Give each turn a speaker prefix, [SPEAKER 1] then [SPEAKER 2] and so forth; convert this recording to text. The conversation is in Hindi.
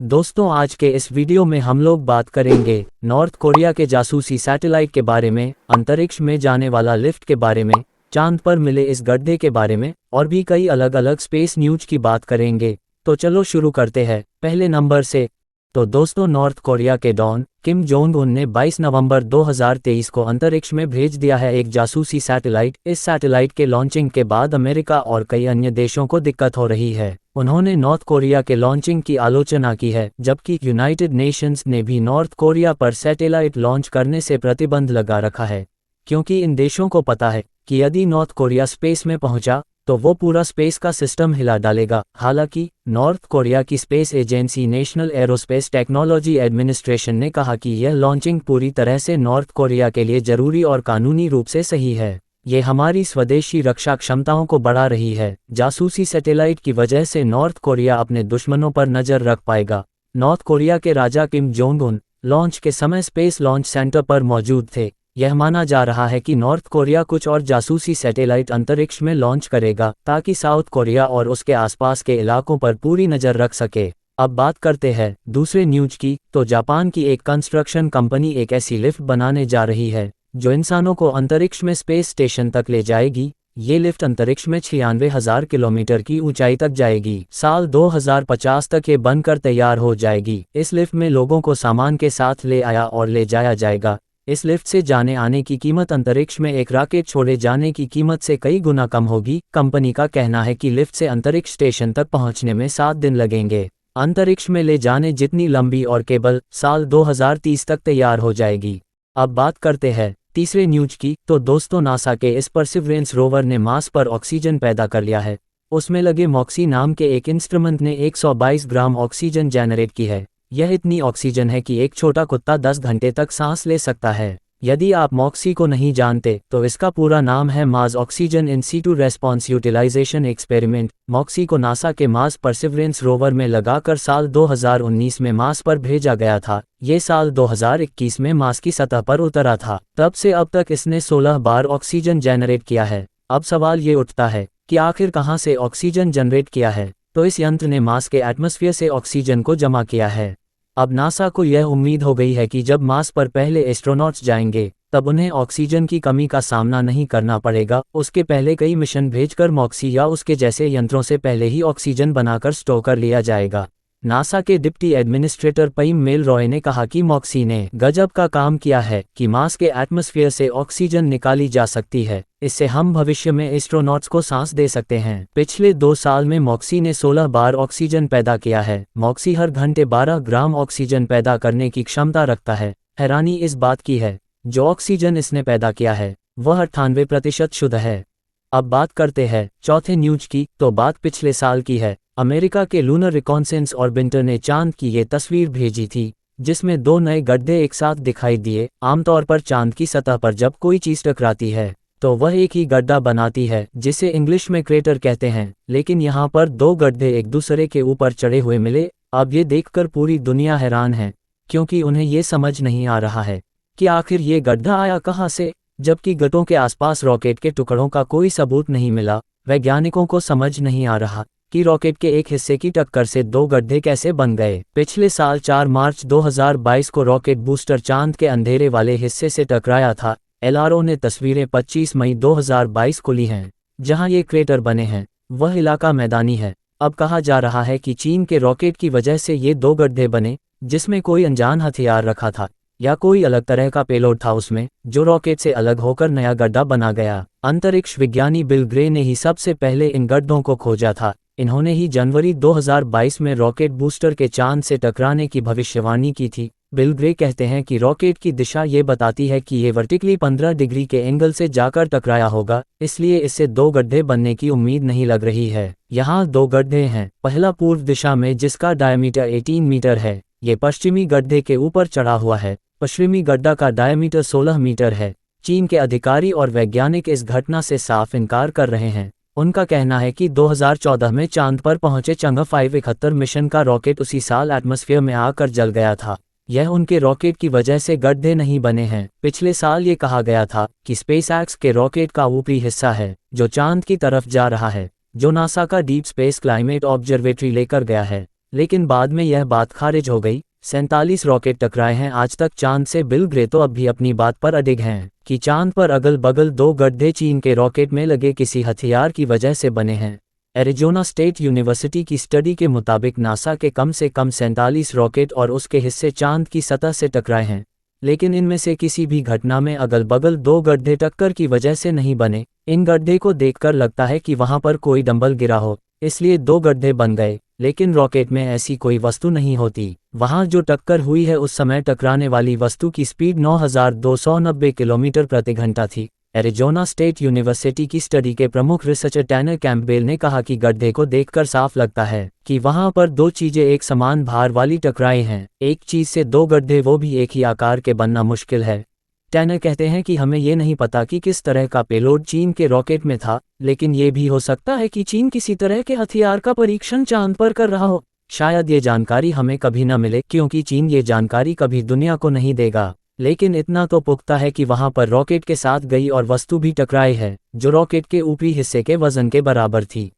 [SPEAKER 1] दोस्तों, आज के इस वीडियो में हम लोग बात करेंगे नॉर्थ कोरिया के जासूसी सैटेलाइट के बारे में, अंतरिक्ष में जाने वाला लिफ्ट के बारे में, चांद पर मिले इस गड्ढे के बारे में और भी कई अलग अलग स्पेस न्यूज की बात करेंगे। तो चलो शुरू करते हैं पहले नंबर से। तो दोस्तों, नॉर्थ कोरिया के डॉन किम जोंग उन ने 22 नवंबर 2023 को अंतरिक्ष में भेज दिया है एक जासूसी सैटेलाइट। इस सैटेलाइट के लॉन्चिंग के बाद अमेरिका और कई अन्य देशों को दिक्कत हो रही है। उन्होंने नॉर्थ कोरिया के लॉन्चिंग की आलोचना की है, जबकि यूनाइटेड नेशंस ने भी नॉर्थ कोरिया पर सैटेलाइट लॉन्च करने से प्रतिबंध लगा रखा है, क्योंकि इन देशों को पता है कि यदि नॉर्थ कोरिया स्पेस में पहुंचा तो वो पूरा स्पेस का सिस्टम हिला डालेगा। हालांकि नॉर्थ कोरिया की space agency national aerospace technology administration ने कहा कि यह लॉन्चिंग पूरी तरह से नॉर्थ कोरिया के लिए जरूरी और कानूनी रूप से सही है। ये हमारी स्वदेशी रक्षा क्षमताओं को बढ़ा रही है। जासूसी सैटेलाइट की वजह से नॉर्थ कोरिया अपने दुश्मनों पर नजर रख पाएगा। नॉर्थ कोरिया के राजा किम जोंग उन लॉन्च के समय स्पेस लॉन्च सेंटर पर मौजूद थे। यह माना जा रहा है कि नॉर्थ कोरिया कुछ और जासूसी सैटेलाइट अंतरिक्ष में लॉन्च करेगा, ताकि साउथ कोरिया और उसके आसपास के इलाकों पर पूरी नज़र रख सके। अब बात करते हैं दूसरे न्यूज की। तो जापान की एक कंस्ट्रक्शन कंपनी एक ऐसी लिफ्ट बनाने जा रही है जो इंसानों को अंतरिक्ष में स्पेस स्टेशन तक ले जाएगी। ये लिफ्ट अंतरिक्ष में 96,000 किलोमीटर की ऊंचाई तक जाएगी। साल 2050 तक ये बनकर तैयार हो जाएगी। इस लिफ्ट में लोगों को सामान के साथ ले आया और ले जाया जाएगा। इस लिफ्ट से जाने आने की कीमत अंतरिक्ष में एक रॉकेट छोड़े जाने की कीमत से कई गुना कम होगी। कंपनी का कहना है कि लिफ्ट से अंतरिक्ष स्टेशन तक पहुंचने में 7 दिन लगेंगे। अंतरिक्ष में ले जाने जितनी लंबी और केबल साल 2030 तक तैयार हो जाएगी। अब बात करते हैं तीसरे न्यूज की। तो दोस्तों, नासा के इस परसिवरेंस रोवर ने मार्स पर ऑक्सीजन पैदा कर लिया है। उसमें लगे मॉक्सी नाम के एक इंस्ट्रूमेंट ने 122 ग्राम ऑक्सीजन जनरेट की है। यह इतनी ऑक्सीजन है कि एक छोटा कुत्ता 10 घंटे तक सांस ले सकता है। यदि आप मॉक्सी को नहीं जानते तो इसका पूरा नाम है Mars oxygen in situ response utilisation experiment. MOXIE को नासा के मार्स परसिवरेंस रोवर में लगाकर साल 2019 में मार्स पर भेजा गया था। ये साल 2021 में मार्स की सतह पर उतरा था। तब से अब तक इसने 16 बार ऑक्सीजन जनरेट किया है। अब सवाल ये उठता है कि आखिर कहाँ से ऑक्सीजन जनरेट किया है। तो इस यंत्र ने मार्स के एटमॉस्फेयर से ऑक्सीजन को जमा किया है। अब नासा को यह उम्मीद हो गई है कि जब मार्स पर पहले एस्ट्रोनॉट्स जाएंगे तब उन्हें ऑक्सीजन की कमी का सामना नहीं करना पड़ेगा। उसके पहले कई मिशन भेजकर मॉक्सी या उसके जैसे यंत्रों से पहले ही ऑक्सीजन बनाकर स्टोर कर लिया जाएगा। नासा के deputy administrator Pam Melroy ने कहा कि मॉक्सी ने गजब का काम किया है कि मार्स के एटमॉस्फेयर से ऑक्सीजन निकाली जा सकती है। इससे हम भविष्य में एस्ट्रोनॉट्स को सांस दे सकते हैं। पिछले 2 साल में मॉक्सी ने 16 बार ऑक्सीजन पैदा किया है। मॉक्सी हर घंटे 12 ग्राम ऑक्सीजन पैदा करने की क्षमता रखता है। हैरानी इस बात की है जो ऑक्सीजन इसने पैदा किया है वह 98% शुद्ध है। अब बात करते हैं चौथे न्यूज की। तो बात पिछले साल की है। अमेरिका के लूनर रिकॉन्सेंस ऑर्बिटर ने चांद की ये तस्वीर भेजी थी, जिसमें 2 नए गड्ढे एक साथ दिखाई दिए। आमतौर पर चांद की सतह पर जब कोई चीज टकराती है तो वह एक ही गड्ढा बनाती है, जिसे इंग्लिश में क्रेटर कहते हैं। लेकिन यहाँ पर 2 गड्ढे एक दूसरे के ऊपर चढ़े हुए मिले। अब ये देखकर पूरी दुनिया हैरान है, क्योंकि उन्हें ये समझ नहीं आ रहा है कि आखिर ये गड्ढा आया कहाँ से। जबकि गड्ढों के आसपास रॉकेट के टुकड़ों का कोई सबूत नहीं मिला। वैज्ञानिकों को समझ नहीं आ रहा कि रॉकेट के एक हिस्से की टक्कर से 2 गड्ढे कैसे बन गए। पिछले साल 4 मार्च 2022 को रॉकेट बूस्टर चांद के अंधेरे वाले हिस्से से टकराया था। एलआरओ ने तस्वीरें 25 मई 2022 को ली हैं। जहां ये क्रेटर बने हैं वह इलाका मैदानी है। अब कहा जा रहा है कि चीन के रॉकेट की वजह से ये 2 गड्ढे बने, जिसमें कोई अनजान हथियार रखा था या कोई अलग तरह का पेलोड था उसमें, जो रॉकेट से अलग होकर नया गड्ढा बना गया। अंतरिक्ष विज्ञानी बिल ग्रे ने ही सबसे पहले इन गड्ढों को खोजा था। इन्होंने ही जनवरी 2022 में रॉकेट बूस्टर के चांद से टकराने की भविष्यवाणी की थी। बिल ग्रे कहते हैं कि रॉकेट की दिशा ये बताती है कि ये वर्टिकली 15 डिग्री के एंगल से जाकर टकराया होगा, इसलिए इससे 2 गड्ढे बनने की उम्मीद नहीं लग रही है। यहाँ 2 गड्ढे हैं। पहला पूर्व दिशा में, जिसका डायमीटर 18 मीटर है। ये पश्चिमी गड्ढे के ऊपर चढ़ा हुआ है। पश्चिमी गड्ढा का डायमीटर 16 मीटर है। चीन के अधिकारी और वैज्ञानिक इस घटना से साफ इनकार कर रहे हैं। उनका कहना है कि 2014 में चांद पर पहुंचे चंगअप 571 मिशन का रॉकेट उसी साल एटमॉस्फेयर में आकर जल गया था। यह उनके रॉकेट की वजह से गड्ढे नहीं बने हैं। पिछले साल ये कहा गया था कि स्पेसएक्स के रॉकेट का ऊपरी हिस्सा है जो चांद की तरफ जा रहा है, जो नासा का डीप स्पेस क्लाइमेट ऑब्जर्वेटरी लेकर गया है। लेकिन बाद में यह बात खारिज हो गई। 47 रॉकेट टकराए हैं आज तक चांद से। बिल ग्रे तो अब भी अपनी बात पर अडिग हैं कि चांद पर अगल बगल 2 गड्ढे चीन के रॉकेट में लगे किसी हथियार की वजह से बने हैं। एरिजोना स्टेट यूनिवर्सिटी की स्टडी के मुताबिक नासा के कम से कम 47 रॉकेट और उसके हिस्से चांद की सतह से टकराए हैं, लेकिन इनमें से किसी भी घटना में अगल बगल 2 गड्ढे टक्कर की वजह से नहीं बने। इन गड्ढे को देखकर लगता है कि वहां पर कोई डंबल गिरा हो, इसलिए 2 गड्ढे बन गए, लेकिन रॉकेट में ऐसी कोई वस्तु नहीं होती। वहां जो टक्कर हुई है उस समय टकराने वाली वस्तु की स्पीड 9290 किलोमीटर प्रति घंटा थी। एरिजोना स्टेट यूनिवर्सिटी की स्टडी के प्रमुख रिसर्चर टैनर कैंपबेल ने कहा कि गड्ढे को देखकर साफ लगता है कि वहां पर 2 चीजें एक समान भार वाली टकराई हैं। एक चीज से 2 गड्ढे, वो भी एक ही आकार के, बनना मुश्किल है। टैनर कहते हैं कि हमें ये नहीं पता कि किस तरह का पेलोड चीन के रॉकेट में था, लेकिन ये भी हो सकता है कि चीन किसी तरह के हथियार का परीक्षण चांद पर कर रहा हो। शायद ये जानकारी हमें कभी न मिले, क्योंकि चीन ये जानकारी कभी दुनिया को नहीं देगा, लेकिन इतना तो पुख्ता है कि वहां पर रॉकेट के साथ गई और वस्तु भी टकराई है, जो रॉकेट के ऊपरी हिस्से के वजन के बराबर थी।